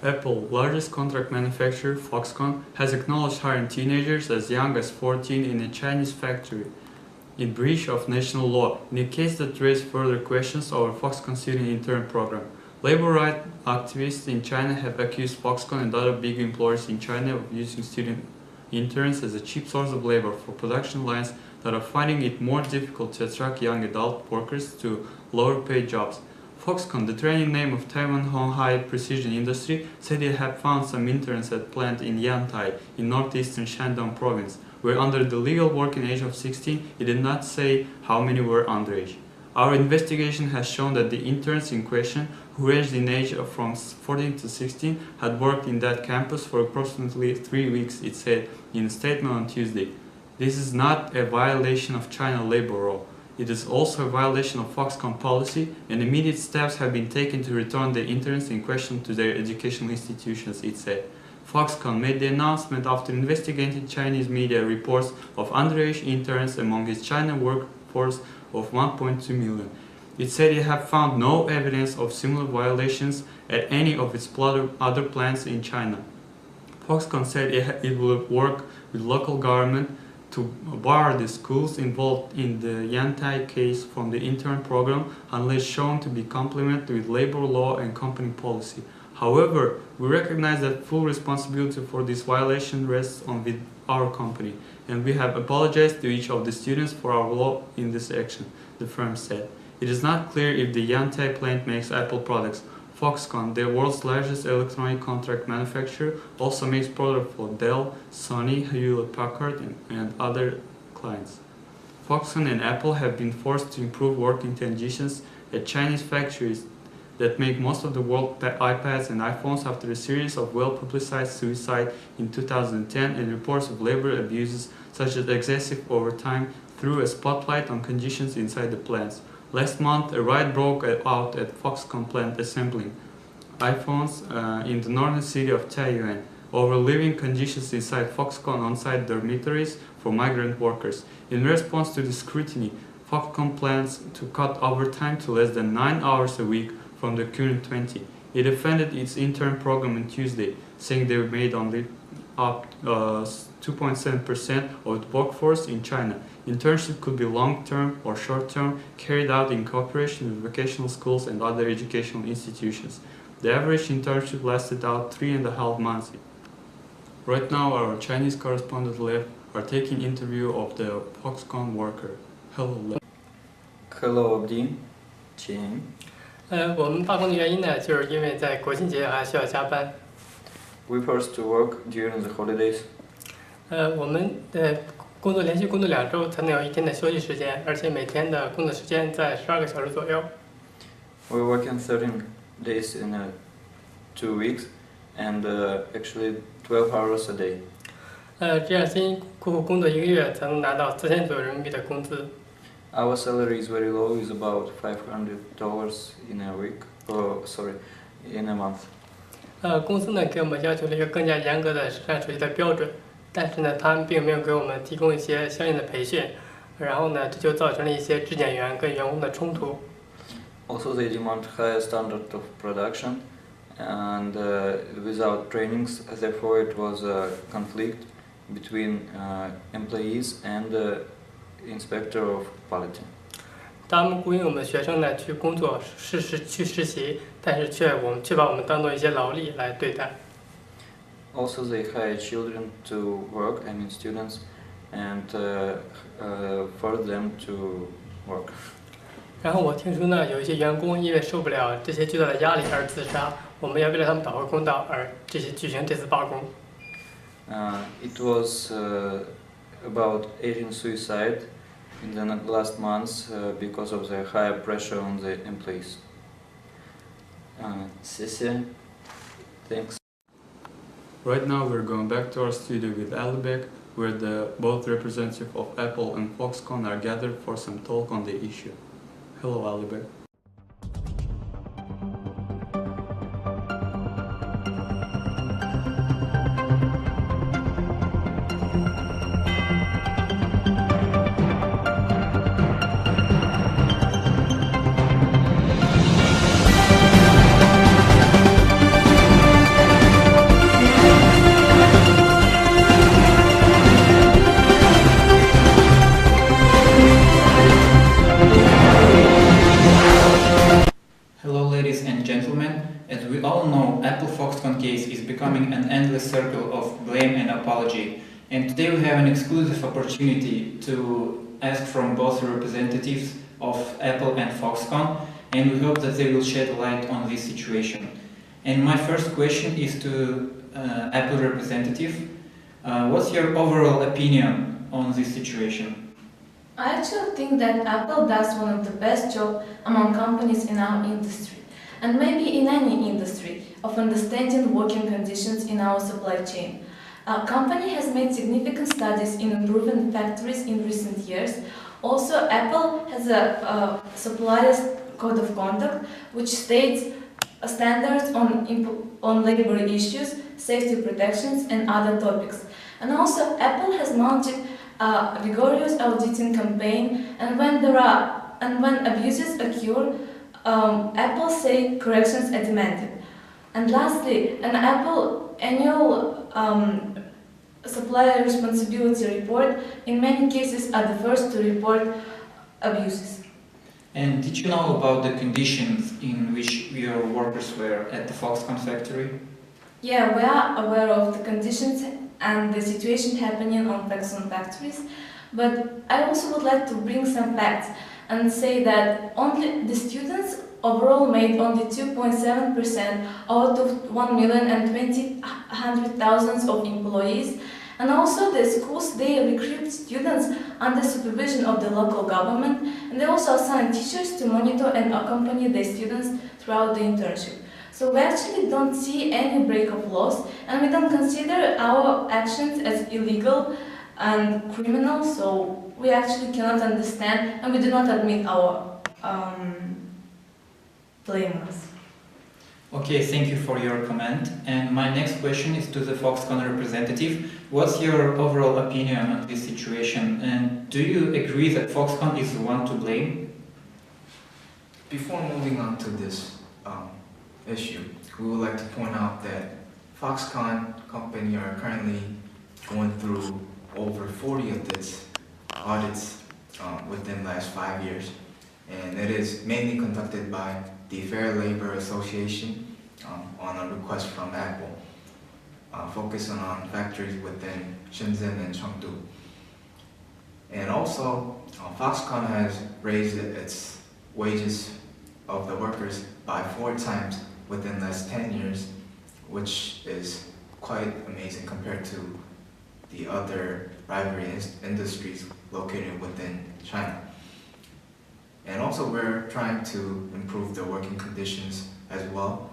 Apple, largest contract manufacturer, Foxconn, has acknowledged hiring teenagers as young as 14 in a Chinese factory in breach of national law, in a case that raised further questions over Foxconn's student intern program. Labor rights activists in China have accused Foxconn and other big employers in China of using student interns as a cheap source of labor for production lines that are finding it more difficult to attract young adult workers to lower-paid jobs. Foxconn, the training name of Taiwan high precision industry, said it had found some interns at plant in Yantai, in northeastern Shandong province, where under the legal working age of 16, it did not say how many were underage. Our investigation has shown that the interns in question, who ranged in age from 14 to 16, had worked in that campus for approximately 3 weeks, it said in a statement on Tuesday. This is not a violation of China labor law. It is also a violation of Foxconn policy, and immediate steps have been taken to return the interns in question to their educational institutions, it said. Foxconn made the announcement after investigating Chinese media reports of underage interns among its China workforce of 1.2 million. It said it had found no evidence of similar violations at any of its other plants in China. Foxconn said it will work with local government to bar the schools involved in the Yantai case from the intern program unless shown to be compliant with labor law and company policy. However, we recognize that full responsibility for this violation rests on with our company, and we have apologized to each of the students for our role in this action, the firm said. It is not clear if the Yantai plant makes Apple products. Foxconn, the world's largest electronic contract manufacturer, also makes products for Dell, Sony, Hewlett-Packard, and other clients. Foxconn and Apple have been forced to improve working conditions at Chinese factories that make most of the world's iPads and iPhones after a series of well-publicized suicide in 2010 and reports of labor abuses such as excessive overtime threw a spotlight on conditions inside the plants. Last month, a riot broke out at Foxconn plant assembling iPhones in the northern city of Taiyuan over living conditions inside Foxconn on-site dormitories for migrant workers. In response to the scrutiny, Foxconn plans to cut overtime to less than 9 hours a week from the current 20. It defended its intern program on Tuesday, saying they made only up 2.7% of the workforce in China. Internship could be long-term or short-term, carried out in cooperation with vocational schools and other educational institutions. The average internship lasted out 3.5 months. Right now, our Chinese correspondent left are taking interview of the Foxconn worker. Hello, Lev. Hello, Abdi. Jim. 我们罢工的原因呢，就是因为在国庆节还需要加班。We forced to work during the holidays. 我们连续工作2周才能有1天的休息时间，而且每天的工作时间在12个小时左右。We're working 13 days in 2 weeks, and actually 12 hours a day. 这样辛辛苦苦工作1个月才能拿到4000左右人民币的工资。Our salary is very low, is about $500 in a week. In a month. 公司呢给我们要求了一个更加严格的生产手续的标准，但是呢，他们并没有给我们提供一些相应的培训，然后呢，这就造成了一些质检员跟员工的冲突。Also, they demand higher standard of production, and without trainings, therefore it was a conflict between employees and inspector of quality. 他们雇佣我们学生呢去工作去实习，但是却把我们当做一些劳力来对待。Also, they hire children to work, I mean students, and force them to work. 然后我听说呢，有一些员工因为受不了这些巨大的压力而自杀，我们要为了他们讨回公道而举行这次罢工。It was about 18 suicide in the last months because of the higher pressure on the employees. 谢谢. Thanks. Right now, we're going back to our studio with Alibek, where both representatives of Apple and Foxconn are gathered for some talk on the issue. Hello, Alibek. becoming an endless circle of blame and apology. And today we have an exclusive opportunity to ask from both representatives of Apple and Foxconn, and we hope that they will shed light on this situation. And my first question is to Apple representative. What's your overall opinion on this situation? I actually think that Apple does one of the best jobs among companies in our industry, and maybe in any industry, of understanding working conditions in our supply chain. Our company has made significant studies in improving factories in recent years. Also, Apple has a supplier's code of conduct which states standards on labor issues, safety protections, and other topics. And also, Apple has mounted a rigorous auditing campaign, and when abuses occur, Apple say corrections are demanded. And lastly, an Apple annual supplier responsibility report in many cases are the first to report abuses. And did you know about the conditions in which your workers were at the Foxconn factory? Yeah, we are aware of the conditions and the situation happening on Foxconn factories, but I also would like to bring some facts and say that only the students overall made only 2.7% out of 1,020,000 of employees, and also the schools, they recruit students under supervision of the local government, and they also assign teachers to monitor and accompany the students throughout the internship. So we actually don't see any break of laws, and we don't consider our actions as illegal and criminal, so we actually cannot understand, and we do not admit our blameless. Okay, thank you for your comment. And my next question is to the Foxconn representative. What's your overall opinion on this situation? And do you agree that Foxconn is the one to blame? Before moving on to this issue, we would like to point out that Foxconn company are currently going through over 40 of its audits within the last 5 years. And it is mainly conducted by the Fair Labor Association on a request from Apple, focusing on factories within Shenzhen and Chengdu. And also, Foxconn has raised its wages of the workers by 4 times within the last 10 years, which is quite amazing compared to the other rivalry industries located within China. And also we're trying to improve the working conditions as well.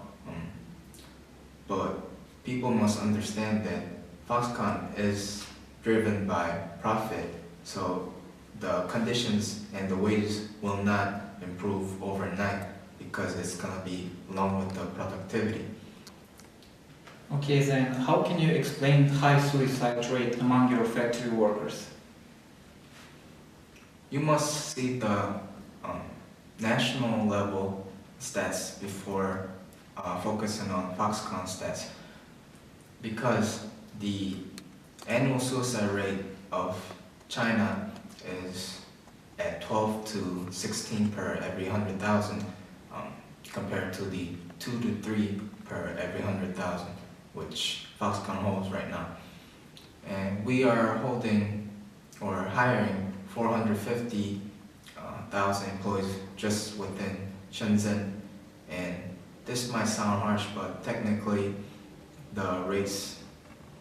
But people must understand that Foxconn is driven by profit, so the conditions and the wages will not improve overnight because it's going to be along with the productivity. Okay, then how can you explain high suicide rate among your factory workers? You must see the national level stats before focusing on Foxconn stats, because the annual suicide rate of China is at 12 to 16 per every 100,000 compared to the 2 to 3 per every 100,000 which Foxconn holds right now. And we are holding or hiring 450,000 employees just within Shenzhen, and this might sound harsh, but technically the rates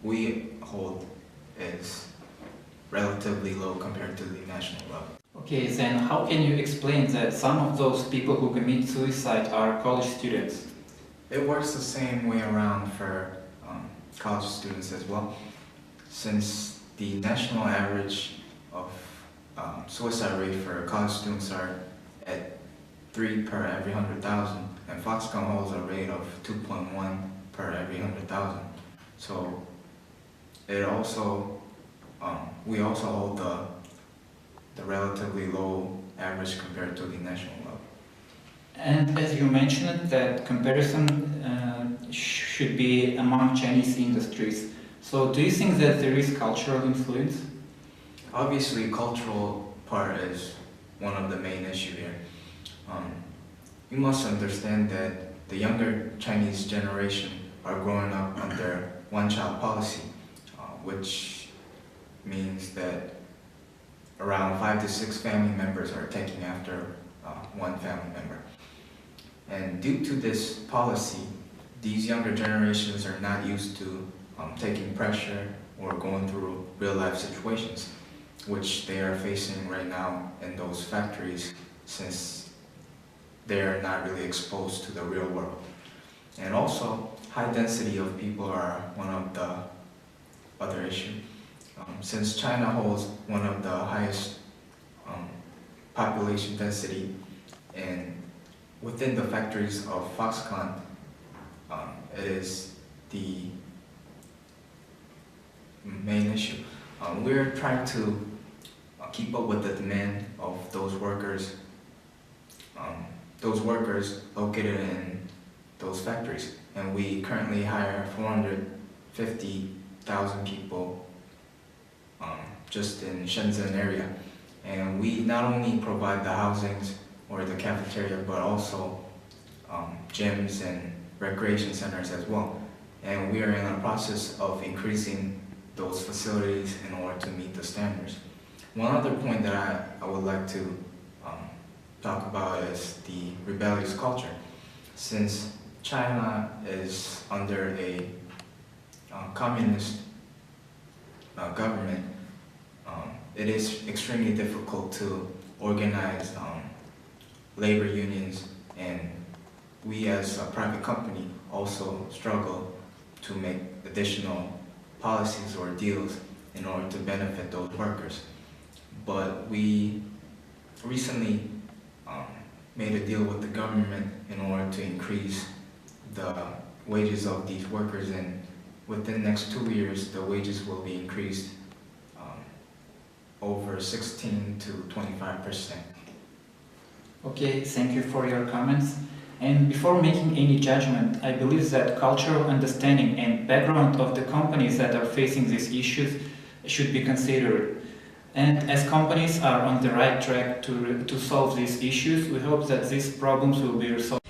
we hold is relatively low compared to the national level. Okay, then how can you explain that some of those people who commit suicide are college students? It works the same way around for college students as well, since the national average of suicide rate for college students are at 3 per every 100,000, and Foxconn holds a rate of 2.1 per every 100,000. So it also, we also hold the relatively low average compared to the national level. And as you mentioned, that comparison should be among Chinese industries. So do you think that there is cultural influence? Obviously, cultural part is one of the main issues here. You must understand that the younger Chinese generation are growing up under one-child policy, which means that around 5 to 6 family members are taking after one family member. And due to this policy, these younger generations are not used to taking pressure or going through real-life situations, which they are facing right now in those factories, since they are not really exposed to the real world. And also, high density of people are one of the other issues. Since China holds one of the highest population density, and within the factories of Foxconn, it is the main issue. We're trying to keep up with the demand of those workers located in those factories. And we currently hire 450,000 people just in Shenzhen area. And we not only provide the housings or the cafeteria, but also gyms and recreation centers as well. And we are in the process of increasing those facilities in order to meet the standards. One other point that I would like to talk about is the rebellious culture. Since China is under a communist government, it is extremely difficult to organize labor unions, and we as a private company also struggle to make additional policies or deals in order to benefit those workers. But we recently made a deal with the government in order to increase the wages of these workers, and within the next 2 years the wages will be increased over 16 to 25%. Okay, thank you for your comments. And before making any judgment, I believe that cultural understanding and background of the companies that are facing these issues should be considered. And as companies are on the right track to solve these issues, we hope that these problems will be resolved.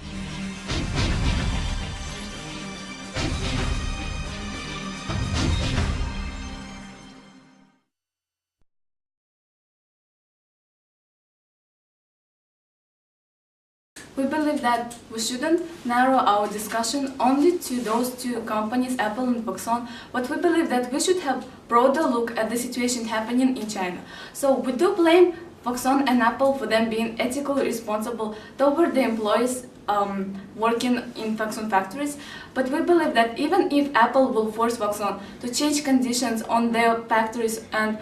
We believe that we shouldn't narrow our discussion only to those two companies, Apple and Foxconn, but we believe that we should have broader look at the situation happening in China. So we do blame Foxconn and Apple for them being ethically responsible toward the employees working in Foxconn factories, but we believe that even if Apple will force Foxconn to change conditions on their factories and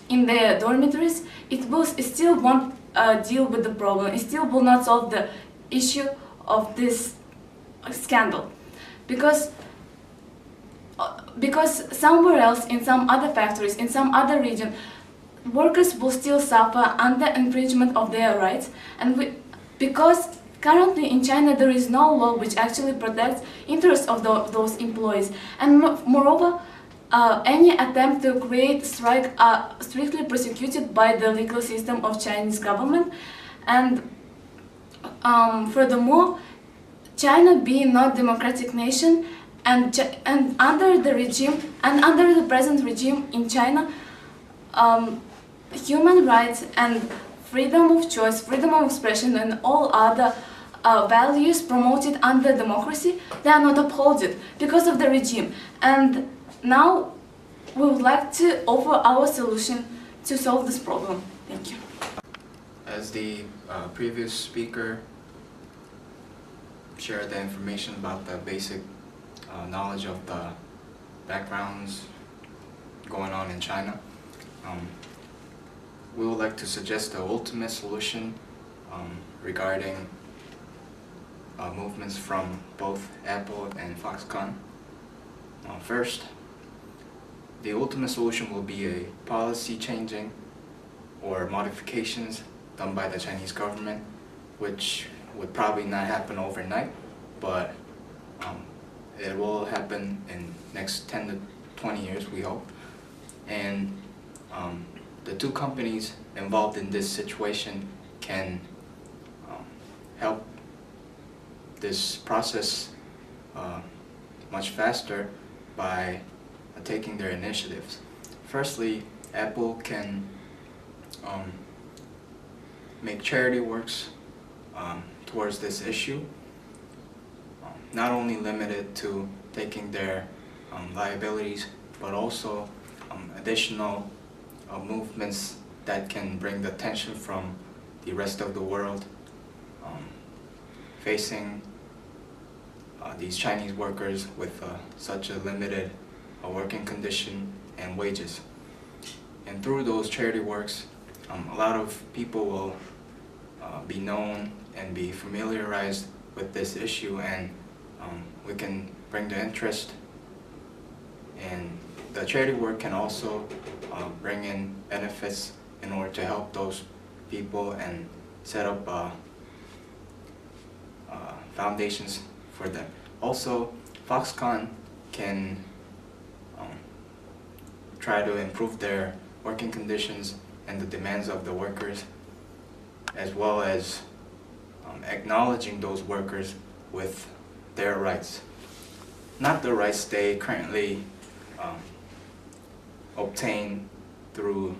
in their dormitories, it still won't deal with the problem. It still will not solve the issue of this scandal, because somewhere else, in some other factories, in some other region, workers will still suffer under infringement of their rights, and because currently in China there is no law which actually protects interests of those employees, and moreover, any attempt to create strike are strictly prosecuted by the legal system of Chinese government. And furthermore, China being not democratic nation, and under the regime and under the present regime in China, human rights and freedom of choice, freedom of expression, and all other values promoted under democracy, they are not upheld because of the regime. And now we would like to offer our solution to solve this problem. Thank you. As the previous speaker shared the information about the basic knowledge of the backgrounds going on in China, we would like to suggest the ultimate solution regarding movements from both Apple and Foxconn. First, the ultimate solution will be a policy changing or modifications done by the Chinese government, which would probably not happen overnight, but it will happen in next 10 to 20 years, we hope. And the two companies involved in this situation can help this process much faster by taking their initiatives. Firstly, Apple can make charity works towards this issue, not only limited to taking their liabilities, but also additional movements that can bring the attention from the rest of the world facing these Chinese workers with such a limited working condition and wages. And through those charity works, a lot of people will be known and be familiarized with this issue, and we can bring the interest. And the charity work can also bring in benefits in order to help those people and set up foundations for them. Also, Foxconn can try to improve their working conditions and the demands of the workers, as well as acknowledging those workers with their rights. Not the rights they currently obtain through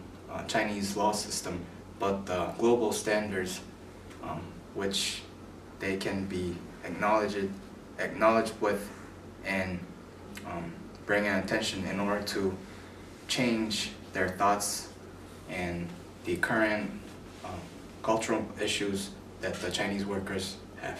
Chinese law system, but the global standards which they can be acknowledged with and bring in attention in order to change their thoughts and the current cultural issues that the Chinese workers have.